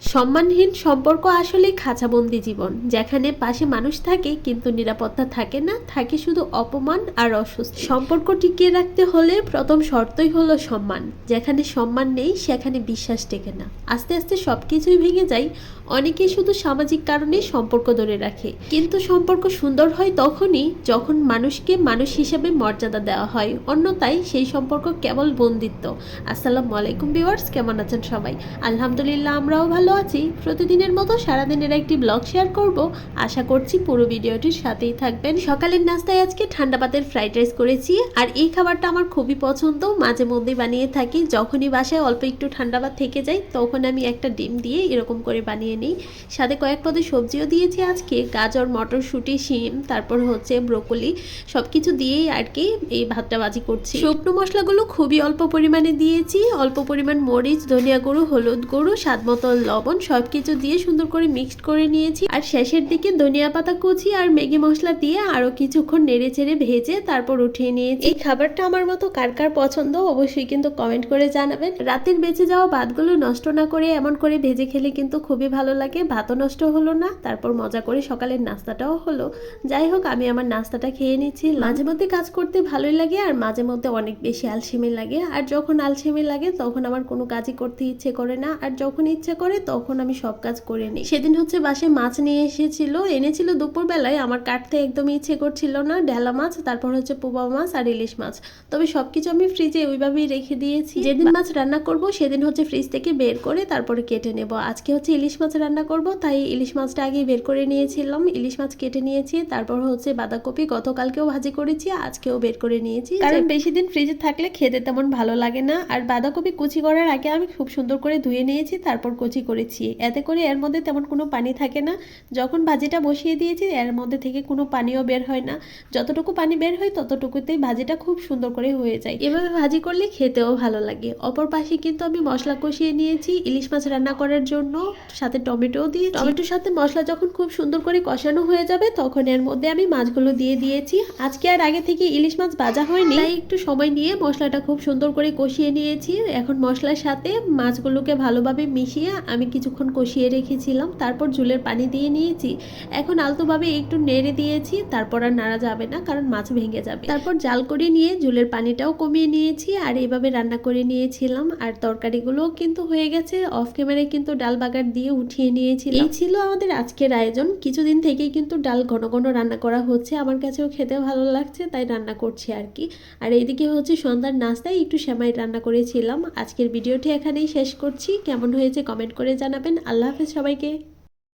সম্মানহীন সম্পর্ক আসলেই খাঁচাবন্দি জীবন, যেখানে পাশে মানুষ থাকে কিন্তু নিরাপত্তা থাকে না, থাকে শুধু অপমান আর অস্বস্তি। সম্পর্ক টিকিয়ে রাখতে হলে প্রথম শর্তই হলো সম্মান। যেখানে সম্মান নেই সেখানে বিশ্বাস টেকে না, আস্তে আস্তে সবকিছুই ভেঙে যায়। অনেকেই শুধু সামাজিক কারণে সম্পর্ক ধরে রাখে, কিন্তু সম্পর্ক সুন্দর হয় তখনই যখন মানুষকে মানুষ হিসেবে মর্যাদা দেওয়া হয়, অন্যথায় সেই সম্পর্ক কেবল বন্দিত্ব। আসসালামু আলাইকুম ভিউয়ার্স, কেমন আছেন সবাই? আলহামদুলিল্লাহ, আমরাও ভালো আছি। প্রতিদিনের মতো সারাদিনের একটি ব্লগ শেয়ার করব, আশা করছি পুরো ভিডিওটির সাথেই থাকবেন। সকালের নাস্তায় আজকে ঠান্ডা পাতের ফ্রাইড রাইস করেছি, আর এই খাবারটা আমার খুবই পছন্দ, মাঝে মধ্যেই বানিয়ে থাকি। যখনই বাসায় অল্প একটু ঠান্ডা ভাত থেকে যায় তখন আমি একটা ডিম দিয়ে এরকম করে বানিয়ে নিই। সাথে কয়েক পদের সবজিও দিয়েছি আজকে, গাজর, মটরশুঁটি, শিম, তারপর হচ্ছে ব্রোকলি, সব কিছু দিয়েই আর কি এই ভাতটা ভাজি করছি। শুকনো মশলাগুলো খুবই অল্প পরিমাণে দিয়েছি, অল্প পরিমাণ মরিচ, ধনিয়া গুঁড়ো, হলুদ গুঁড়ো, স্বাদ মতো লবণ, সবকিছু দিয়ে সুন্দর করে মিক্সড করে নিয়েছি। আর শেষের দিকে ধনিয়া পাতা কুচি আর ম্যাগি মশলা দিয়ে আরো কিছুক্ষণ নেড়ে চেড়ে ভেজে তারপর উঠিয়ে নিয়েছি। এই খাবারটা আমার মতো কার কার পছন্দ অবশ্যই কিন্তু কমেন্ট করে জানাবেন। রাতের বেঁচে যাওয়া ভাতগুলো নষ্ট না করে এমন করে ভেজে খেলে কিন্তু খুবই ভালো লাগে, ভাতও নষ্ট হলো না, তারপর মজা করে সকালের নাস্তাটাও হলো। যাই হোক, আমি আমার নাস্তাটা খেয়ে নিচ্ছি। মাঝে মধ্যে কাজ করতে ভালোই লাগে, আর মাঝে মধ্যে অনেক বেশি আলসেমি লাগে। আর যখন আলসেমি লাগে তখন আমার কোনো কাজই করতে ইচ্ছে করে না, আর যখন ইচ্ছে করে তখন আমি সব কাজ করে নিই। সেদিন হচ্ছে বাসায় মাছ নিয়ে এনেছিল দুপুরবেলায়, আমার কাটতে একদমই ইচ্ছে করছিল না। ঢেলা মাছ, তারপর হচ্ছে পোবা মাছ আর ইলিশ মাছ। তবে সবকিছু আমি ফ্রিজে ওইভাবেই রেখে দিয়েছি। যেদিন মাছ রান্না করব সেদিন হচ্ছে ফ্রিজ থেকে বের করে তারপরে কেটে নেব। আজকে হচ্ছে ইলিশ মাছ রান্না করব, তাই ইলিশ মাছটা আগেই বের করে নিয়েছিলাম। ইলিশ মাছ কেটে নিয়েছি, তারপর হচ্ছে বাঁধাকপি গতকালকেও ভাজি করেছি, আজকেও বের করে নিয়েছি, কারণ বেশি দিন ফ্রিজে থাকলে খেতে তেমন ভালো লাগে না। আর বাঁধাকপি কুচি করার আগে আমি খুব সুন্দর করে ধুয়ে নিয়েছি, তারপর কুচি করেছি। এতে করে এর মধ্যে তেমন কোনো পানি থাকে না। যখন ভাজিটা বসিয়ে দিয়েছি এর মধ্যে থেকে কোনো পানিও বের হয় না, যতটুকু পানি বের হয় ততটুকুতেই ভাজিটা খুব সুন্দর করে হয়ে যায়। এভাবে ভাজি করলে খেতেও ভালো লাগে। অপর পাশে কিন্তু আমি মশলা কষিয়ে নিয়েছি ইলিশ মাছ রান্না করার জন্য, সাথে টমেটোও দিয়ে, টমেটোর সাথে মশলা যখন খুব সুন্দর করে কষানো হয়ে যাবে তখন এর মধ্যে আমি মাছগুলো দিয়ে দিয়েছি। আজকে আর আগে থেকে ইলিশ মাছ ভাজা হয়নি, তাই একটু সময় নিয়ে মশলাটা খুব সুন্দর করে কষিয়ে নিয়েছি। এখন মশলার সাথে মাছগুলোকে ভালোভাবে মিশিয়ে আমি কিছুক্ষণ কষিয়ে রেখেছিলাম, তারপর ঝোলের পানি দিয়ে নিয়েছি। এখন আলতোভাবে একটু নেড়ে দিয়েছি, তারপর আর নাড়া যাবে না কারণ মাছ ভেঙে যাবে। তারপর জাল করে নিয়ে ঝোলের পানিটাও কমিয়ে নিয়েছি, আর এইভাবে রান্না করে নিয়েছিলাম। আর তরকারিগুলোও কিন্তু হয়ে গেছে, অফ ক্যামেরায় কিন্তু ডাল বাগার দিয়ে উঠিয়ে নিয়েছিলাম। এই ছিল আমাদের আজকের আয়োজন। কিছুদিন থেকেই কিন্তু ডাল ঘন ঘন রান্না করা হচ্ছে, আমার কাছেও খেতে ভালো লাগছে তাই রান্না করছি আর কি। আর এইদিকে হচ্ছে সন্ধ্যার নাস্তায় একটু সেমাই রান্না করেছিলাম। আজকের ভিডিওটি এখানেই শেষ করছি, কেমন হয়েছে কমেন্ট করে জানাবেন। আল্লাহ হাফেজ সবাইকে।